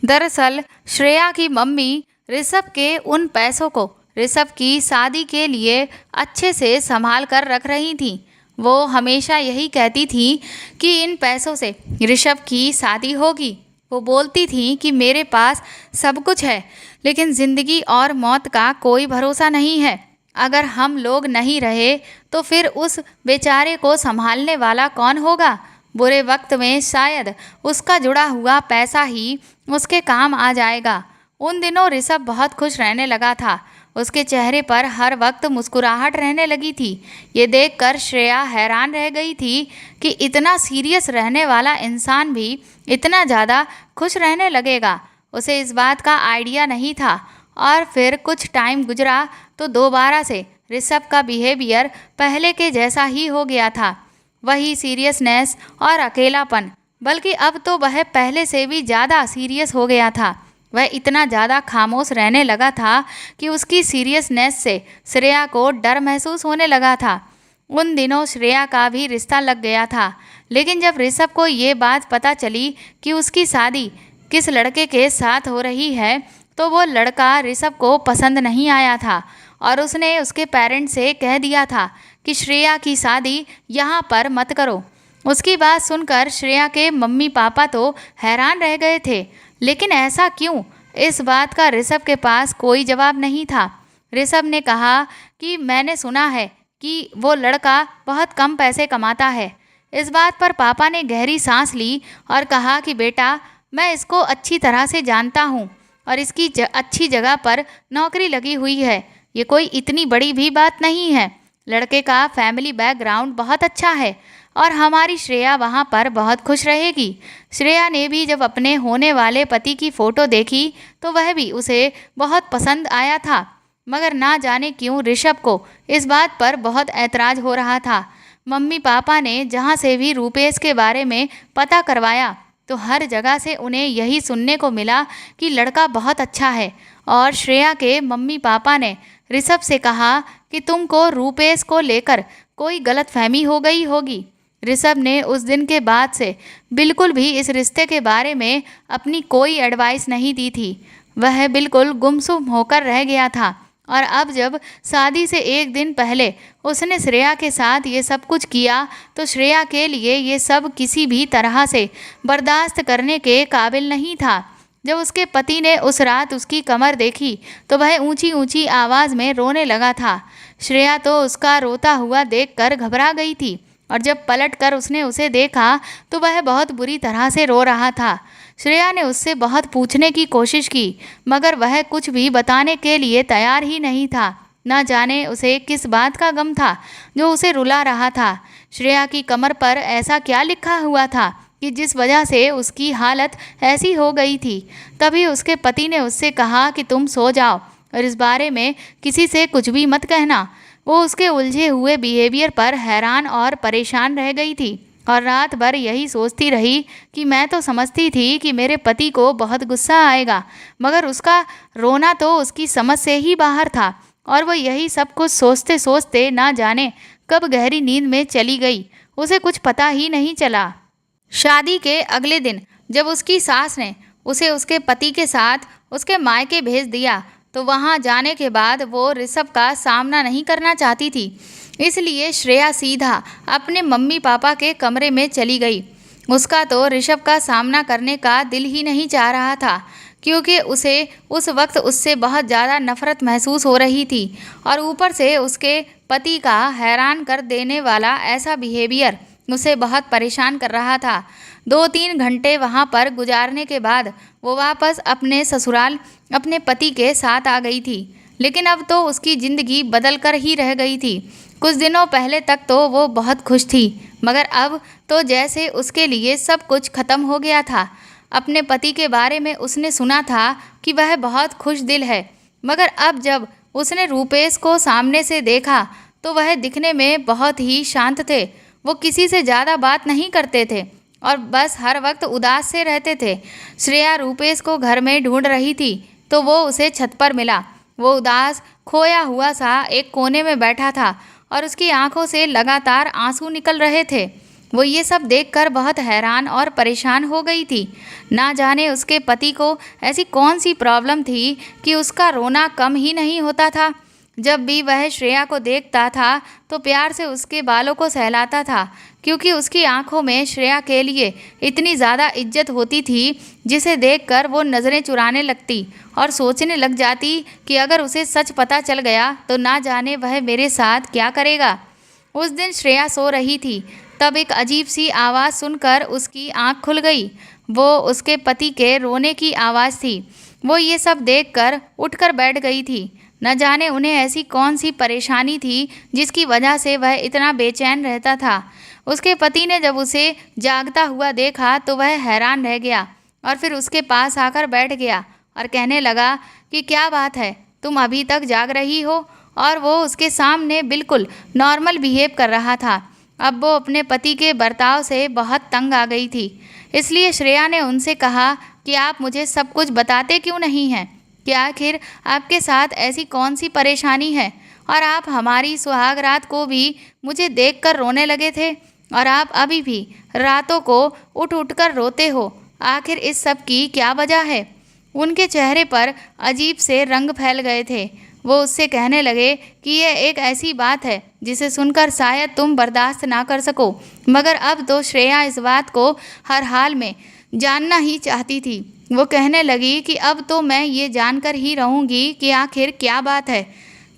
दरअसल श्रेया की मम्मी ऋषभ के उन पैसों को ऋषभ की शादी के लिए अच्छे से संभाल कर रख रही थी। वो हमेशा यही कहती थी कि इन पैसों से ऋषभ की शादी होगी। वो बोलती थी कि मेरे पास सब कुछ है, लेकिन ज़िंदगी और मौत का कोई भरोसा नहीं है। अगर हम लोग नहीं रहे तो फिर उस बेचारे को संभालने वाला कौन होगा? बुरे वक्त में शायद उसका जुड़ा हुआ पैसा ही उसके काम आ जाएगा। उन दिनों ऋषभ बहुत खुश रहने लगा था। उसके चेहरे पर हर वक्त मुस्कुराहट रहने लगी थी। ये देखकर श्रेया हैरान रह गई थी कि इतना सीरियस रहने वाला इंसान भी इतना ज़्यादा खुश रहने लगेगा। उसे इस बात का आइडिया नहीं था। और फिर कुछ टाइम गुजरा तो दोबारा से ऋषभ का बिहेवियर पहले के जैसा ही हो गया था। वही सीरियसनेस और अकेलापन, बल्कि अब तो वह पहले से भी ज़्यादा सीरियस हो गया था। वह इतना ज़्यादा खामोश रहने लगा था कि उसकी सीरियसनेस से श्रेया को डर महसूस होने लगा था। उन दिनों श्रेया का भी रिश्ता लग गया था, लेकिन जब ऋषभ को ये बात पता चली कि उसकी शादी किस लड़के के साथ हो रही है, तो वो लड़का ऋषभ को पसंद नहीं आया था और उसने उसके पेरेंट्स से कह दिया था कि श्रेया की शादी यहाँ पर मत करो। उसकी बात सुनकर श्रेया के मम्मी पापा तो हैरान रह गए थे, लेकिन ऐसा क्यों? इस बात का ऋषभ के पास कोई जवाब नहीं था। ऋषभ ने कहा कि मैंने सुना है कि वो लड़का बहुत कम पैसे कमाता है। इस बात पर पापा ने गहरी सांस ली और कहा कि बेटा, मैं इसको अच्छी तरह से जानता हूँ और इसकी अच्छी जगह पर नौकरी लगी हुई है। ये कोई इतनी बड़ी भी बात नहीं है। लड़के का फैमिली बैकग्राउंड बहुत अच्छा है और हमारी श्रेया वहाँ पर बहुत खुश रहेगी। श्रेया ने भी जब अपने होने वाले पति की फ़ोटो देखी तो वह भी उसे बहुत पसंद आया था, मगर ना जाने क्यों ऋषभ को इस बात पर बहुत ऐतराज़ हो रहा था। मम्मी पापा ने जहाँ से भी रूपेश के बारे में पता करवाया तो हर जगह से उन्हें यही सुनने को मिला कि लड़का बहुत अच्छा है। और श्रेया के मम्मी पापा ने ऋषभ से कहा कि तुमको रूपेश को लेकर कोई गलतफहमी हो गई होगी। ऋषभ ने उस दिन के बाद से बिल्कुल भी इस रिश्ते के बारे में अपनी कोई एडवाइस नहीं दी थी। वह बिल्कुल गुमसुम होकर रह गया था और अब जब शादी से एक दिन पहले उसने श्रेया के साथ ये सब कुछ किया तो श्रेया के लिए ये सब किसी भी तरह से बर्दाश्त करने के काबिल नहीं था। जब उसके पति ने उस रात उसकी कमर देखी तो वह ऊंची ऊंची आवाज़ में रोने लगा था। श्रेया तो उसका रोता हुआ देखकर घबरा गई थी और जब पलटकर उसने उसे देखा तो वह बहुत बुरी तरह से रो रहा था। श्रेया ने उससे बहुत पूछने की कोशिश की मगर वह कुछ भी बताने के लिए तैयार ही नहीं था। न जाने उसे किस बात का गम था जो उसे रुला रहा था। श्रेया की कमर पर ऐसा क्या लिखा हुआ था कि जिस वजह से उसकी हालत ऐसी हो गई थी। तभी उसके पति ने उससे कहा कि तुम सो जाओ और इस बारे में किसी से कुछ भी मत कहना। वो उसके उलझे हुए बिहेवियर पर हैरान और परेशान रह गई थी और रात भर यही सोचती रही कि मैं तो समझती थी कि मेरे पति को बहुत गुस्सा आएगा मगर उसका रोना तो उसकी समझ से ही बाहर था और वो यही सब कुछ सोचते सोचते ना जाने कब गहरी नींद में चली गई। उसे कुछ पता ही नहीं चला। शादी के अगले दिन जब उसकी सास ने उसे उसके पति के साथ उसके मायके भेज दिया तो वहां जाने के बाद वो ऋषभ का सामना नहीं करना चाहती थी। इसलिए श्रेया सीधा अपने मम्मी पापा के कमरे में चली गई। उसका तो ऋषभ का सामना करने का दिल ही नहीं चाह रहा था क्योंकि उसे उस वक्त उससे बहुत ज़्यादा नफरत महसूस हो रही थी और ऊपर से उसके पति का हैरान कर देने वाला ऐसा बिहेवियर उसे बहुत परेशान कर रहा था। 2-3 घंटे वहाँ पर गुजारने के बाद वो वापस अपने ससुराल अपने पति के साथ आ गई थी। लेकिन अब तो उसकी ज़िंदगी बदल कर ही रह गई थी। कुछ दिनों पहले तक तो वो बहुत खुश थी मगर अब तो जैसे उसके लिए सब कुछ ख़त्म हो गया था। अपने पति के बारे में उसने सुना था कि वह बहुत खुश दिल है मगर अब जब उसने रूपेश को सामने से देखा तो वह दिखने में बहुत ही शांत थे। वो किसी से ज़्यादा बात नहीं करते थे और बस हर वक्त उदास से रहते थे। श्रेया रूपेश को घर में ढूंढ रही थी तो वो उसे छत पर मिला। वो उदास खोया हुआ सा एक कोने में बैठा था और उसकी आंखों से लगातार आंसू निकल रहे थे। वो ये सब देखकर बहुत हैरान और परेशान हो गई थी। ना जाने उसके पति को ऐसी कौन सी प्रॉब्लम थी कि उसका रोना कम ही नहीं होता था। जब भी वह श्रेया को देखता था तो प्यार से उसके बालों को सहलाता था क्योंकि उसकी आंखों में श्रेया के लिए इतनी ज़्यादा इज्जत होती थी जिसे देखकर वो नज़रें चुराने लगती और सोचने लग जाती कि अगर उसे सच पता चल गया तो ना जाने वह मेरे साथ क्या करेगा। उस दिन श्रेया सो रही थी तब एक अजीब सी आवाज़ सुनकर उसकी आंख खुल गई। वो उसके पति के रोने की आवाज़ थी। वो ये सब देखकर उठकर बैठ गई थी। न जाने उन्हें ऐसी कौन सी परेशानी थी जिसकी वजह से वह इतना बेचैन रहता था। उसके पति ने जब उसे जागता हुआ देखा तो वह हैरान रह गया और फिर उसके पास आकर बैठ गया और कहने लगा कि क्या बात है, तुम अभी तक जाग रही हो। और वो उसके सामने बिल्कुल नॉर्मल बिहेव कर रहा था। अब वो अपने पति के बर्ताव से बहुत तंग आ गई थी। इसलिए श्रेया ने उनसे कहा कि आप मुझे सब कुछ बताते क्यों नहीं हैं कि आखिर आपके साथ ऐसी कौन सी परेशानी है और आप हमारी सुहाग रात को भी मुझे देखकर रोने लगे थे और आप अभी भी रातों को उठ उठ कर रोते हो। आखिर इस सब की क्या वजह है। उनके चेहरे पर अजीब से रंग फैल गए थे। वो उससे कहने लगे कि यह एक ऐसी बात है जिसे सुनकर शायद तुम बर्दाश्त ना कर सको मगर अब तो श्रेया इस बात को हर हाल में जानना ही चाहती थी। वो कहने लगी कि अब तो मैं ये जानकर ही रहूँगी कि आखिर क्या बात है।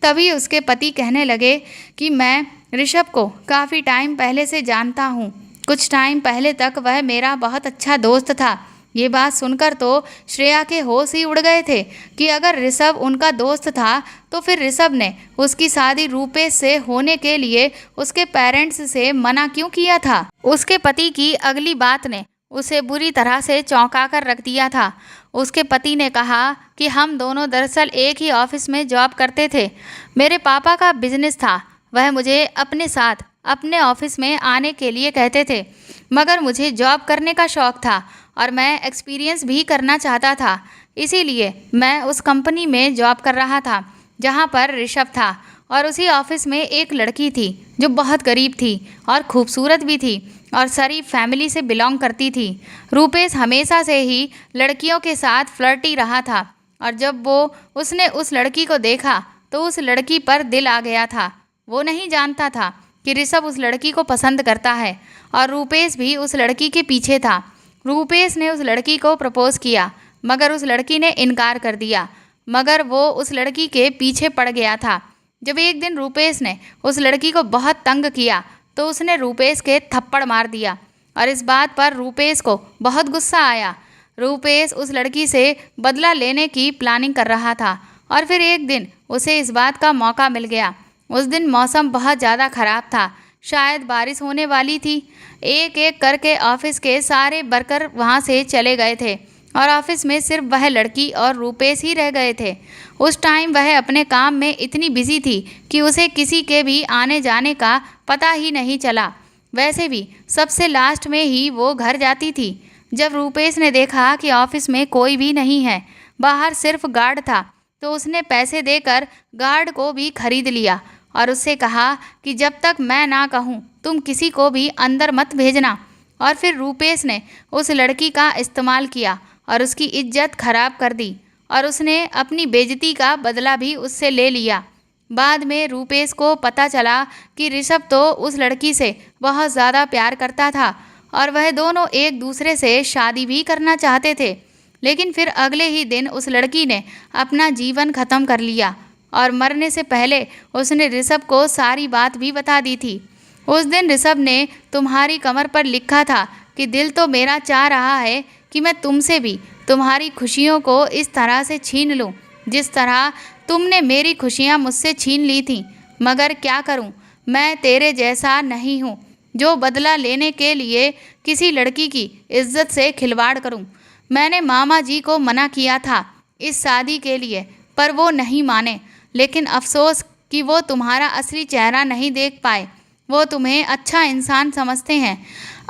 तभी उसके पति कहने लगे कि मैं ऋषभ को काफ़ी टाइम पहले से जानता हूँ। कुछ टाइम पहले तक वह मेरा बहुत अच्छा दोस्त था। ये बात सुनकर तो श्रेया के होश ही उड़ गए थे कि अगर ऋषभ उनका दोस्त था तो फिर ऋषभ ने उसकी शादी रूपेश से होने के लिए उसके पेरेंट्स से मना क्यों किया था। उसके पति की अगली बात ने उसे बुरी तरह से चौंका कर रख दिया था। उसके पति ने कहा कि हम दोनों दरअसल एक ही ऑफिस में जॉब करते थे। मेरे पापा का बिजनेस था। वह मुझे अपने साथ अपने ऑफिस में आने के लिए कहते थे मगर मुझे जॉब करने का शौक़ था और मैं एक्सपीरियंस भी करना चाहता था। इसीलिए मैं उस कंपनी में जॉब कर रहा था जहाँ पर ऋषभ था और उसी ऑफिस में एक लड़की थी जो बहुत गरीब थी और खूबसूरत भी थी और शरीफ फैमिली से बिलोंग करती थी। रूपेश हमेशा से ही लड़कियों के साथ फ्लर्टी रहा था और जब उसने उस लड़की को देखा तो उस लड़की पर दिल आ गया था। वो नहीं जानता था कि ऋषभ उस लड़की को पसंद करता है और रूपेश भी उस लड़की के पीछे था। रूपेश ने उस लड़की को प्रपोज किया, मगर उस लड़की ने इनकार कर दिया, मगर वो उस लड़की के पीछे पड़ गया था। जब एक दिन रूपेश ने उस लड़की को बहुत तंग किया तो उसने रूपेश के थप्पड़ मार दिया और इस बात पर रूपेश को बहुत गुस्सा आया। रूपेश उस लड़की से बदला लेने की प्लानिंग कर रहा था और फिर एक दिन उसे इस बात का मौका मिल गया। उस दिन मौसम बहुत ज़्यादा ख़राब था, शायद बारिश होने वाली थी। एक एक करके ऑफिस के सारे वर्कर वहाँ से चले गए थे और ऑफिस में सिर्फ वह लड़की और रूपेश ही रह गए थे। उस टाइम वह अपने काम में इतनी बिजी थी कि उसे किसी के भी आने जाने का पता ही नहीं चला। वैसे भी सबसे लास्ट में ही वो घर जाती थी। जब रूपेश ने देखा कि ऑफिस में कोई भी नहीं है, बाहर सिर्फ गार्ड था, तो उसने पैसे देकर गार्ड को भी खरीद लिया और उससे कहा कि जब तक मैं ना कहूँ तुम किसी को भी अंदर मत भेजना। और फिर रूपेश ने उस लड़की का इस्तेमाल किया और उसकी इज्जत खराब कर दी और उसने अपनी बेइज्जती का बदला भी उससे ले लिया। बाद में रूपेश को पता चला कि ऋषभ तो उस लड़की से बहुत ज़्यादा प्यार करता था और वह दोनों एक दूसरे से शादी भी करना चाहते थे। लेकिन फिर अगले ही दिन उस लड़की ने अपना जीवन ख़त्म कर लिया और मरने से पहले उसने ऋषभ को सारी बात भी बता दी थी। उस दिन ऋषभ ने तुम्हारी कमर पर लिखा था कि दिल तो मेरा चाह रहा है कि मैं तुमसे भी तुम्हारी खुशियों को इस तरह से छीन लूं जिस तरह तुमने मेरी खुशियां मुझसे छीन ली थीं, मगर क्या करूं, मैं तेरे जैसा नहीं हूं जो बदला लेने के लिए किसी लड़की की इज्जत से खिलवाड़ करूं। मैंने मामा जी को मना किया था इस शादी के लिए, पर वो नहीं माने। लेकिन अफसोस कि वो तुम्हारा असली चेहरा नहीं देख पाए। वो तुम्हें अच्छा इंसान समझते हैं।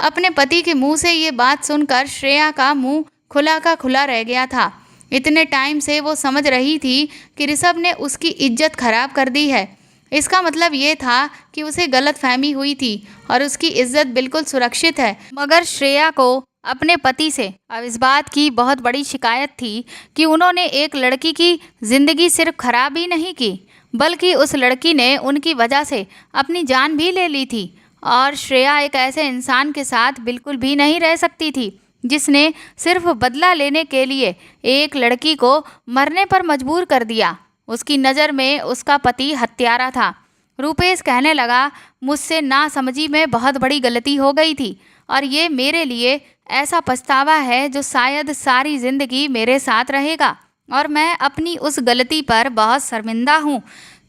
अपने पति के मुंह से ये बात सुनकर श्रेया का मुंह खुला का खुला रह गया था। इतने टाइम से वो समझ रही थी कि ऋषभ ने उसकी इज्जत खराब कर दी है। इसका मतलब ये था कि उसे गलतफहमी हुई थी और उसकी इज्जत बिल्कुल सुरक्षित है। मगर श्रेया को अपने पति से अब इस बात की बहुत बड़ी शिकायत थी कि उन्होंने एक लड़की की ज़िंदगी सिर्फ खराब ही नहीं की, बल्कि उस लड़की ने उनकी वजह से अपनी जान भी ले ली थी। और श्रेया एक ऐसे इंसान के साथ बिल्कुल भी नहीं रह सकती थी जिसने सिर्फ बदला लेने के लिए एक लड़की को मरने पर मजबूर कर दिया। उसकी नज़र में उसका पति हत्यारा था। रूपेश कहने लगा, मुझसे नासमझी में बहुत बड़ी गलती हो गई थी और ये मेरे लिए ऐसा पछतावा है जो शायद सारी ज़िंदगी मेरे साथ रहेगा और मैं अपनी उस गलती पर बहुत शर्मिंदा हूँ।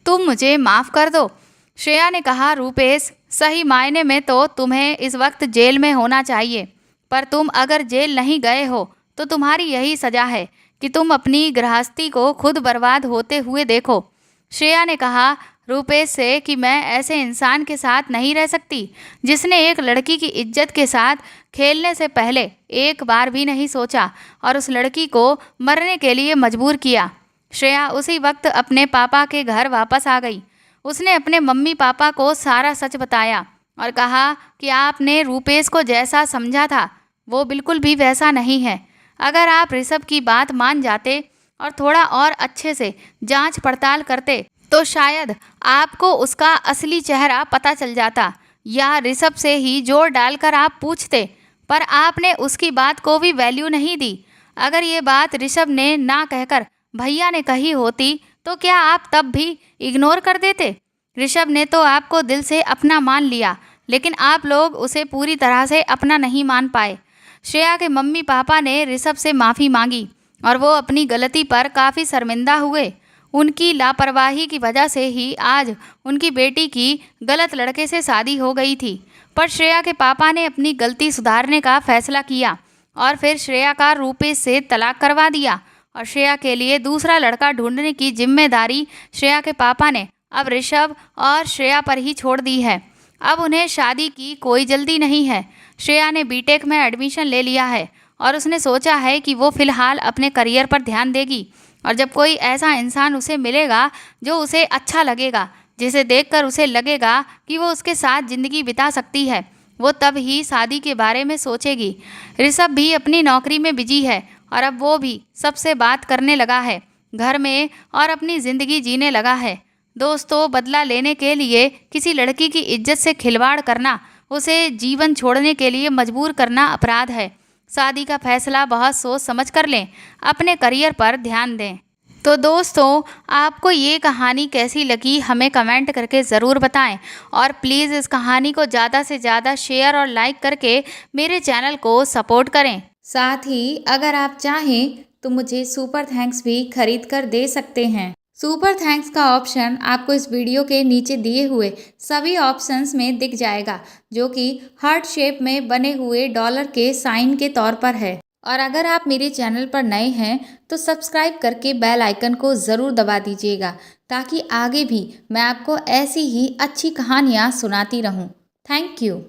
तुम मुझे माफ़ कर दो। श्रेया ने कहा, रूपेश, सही मायने में तो तुम्हें इस वक्त जेल में होना चाहिए, पर तुम अगर जेल नहीं गए हो तो तुम्हारी यही सज़ा है कि तुम अपनी गृहस्थी को खुद बर्बाद होते हुए देखो। श्रेया ने कहा रूपेश से कि मैं ऐसे इंसान के साथ नहीं रह सकती जिसने एक लड़की की इज्जत के साथ खेलने से पहले एक बार भी नहीं सोचा और उस लड़की को मरने के लिए मजबूर किया। श्रेया उसी वक्त अपने पापा के घर वापस आ गई। उसने अपने मम्मी पापा को सारा सच बताया और कहा कि आपने रूपेश को जैसा समझा था वो बिल्कुल भी वैसा नहीं है। अगर आप ऋषभ की बात मान जाते और थोड़ा और अच्छे से जांच पड़ताल करते तो शायद आपको उसका असली चेहरा पता चल जाता, या ऋषभ से ही जोर डालकर आप पूछते, पर आपने उसकी बात को भी वैल्यू नहीं दी। अगर ये बात ऋषभ ने ना कहकर भैया ने कही होती तो क्या आप तब भी इग्नोर कर देते? ऋषभ ने तो आपको दिल से अपना मान लिया, लेकिन आप लोग उसे पूरी तरह से अपना नहीं मान पाए। श्रेया के मम्मी पापा ने ऋषभ से माफ़ी मांगी और वो अपनी गलती पर काफ़ी शर्मिंदा हुए। उनकी लापरवाही की वजह से ही आज उनकी बेटी की गलत लड़के से शादी हो गई थी। पर श्रेया के पापा ने अपनी गलती सुधारने का फैसला किया और फिर श्रेया का रूपेश से तलाक करवा दिया और श्रेया के लिए दूसरा लड़का ढूंढने की जिम्मेदारी श्रेया के पापा ने अब ऋषभ और श्रेया पर ही छोड़ दी है। अब उन्हें शादी की कोई जल्दी नहीं है। श्रेया ने बीटेक में एडमिशन ले लिया है और उसने सोचा है कि वो फ़िलहाल अपने करियर पर ध्यान देगी और जब कोई ऐसा इंसान उसे मिलेगा जो उसे अच्छा लगेगा, जिसे देखकर उसे लगेगा कि वो उसके साथ ज़िंदगी बिता सकती है, वो तब ही शादी के बारे में सोचेगी। ऋषभ भी अपनी नौकरी में बिजी है और अब वो भी सबसे बात करने लगा है। घर में और अपनी ज़िंदगी जीने लगा है। दोस्तों, बदला लेने के लिए किसी लड़की की इज्जत से खिलवाड़ करना, उसे जीवन छोड़ने के लिए मजबूर करना अपराध है। शादी का फैसला बहुत सोच समझ कर लें, अपने करियर पर ध्यान दें। तो दोस्तों, आपको ये कहानी कैसी लगी हमें कमेंट करके ज़रूर बताएं और प्लीज़ इस कहानी को ज़्यादा से ज़्यादा शेयर और लाइक करके मेरे चैनल को सपोर्ट करें। साथ ही अगर आप चाहें तो मुझे सुपर थैंक्स भी खरीद कर दे सकते हैं। सुपर थैंक्स का ऑप्शन आपको इस वीडियो के नीचे दिए हुए सभी ऑप्शंस में दिख जाएगा, जो कि हार्ट शेप में बने हुए डॉलर के साइन के तौर पर है। और अगर आप मेरे चैनल पर नए हैं तो सब्सक्राइब करके बेल आइकन को ज़रूर दबा दीजिएगा, ताकि आगे भी मैं आपको ऐसी ही अच्छी कहानियाँ सुनाती रहूँ। Thank you.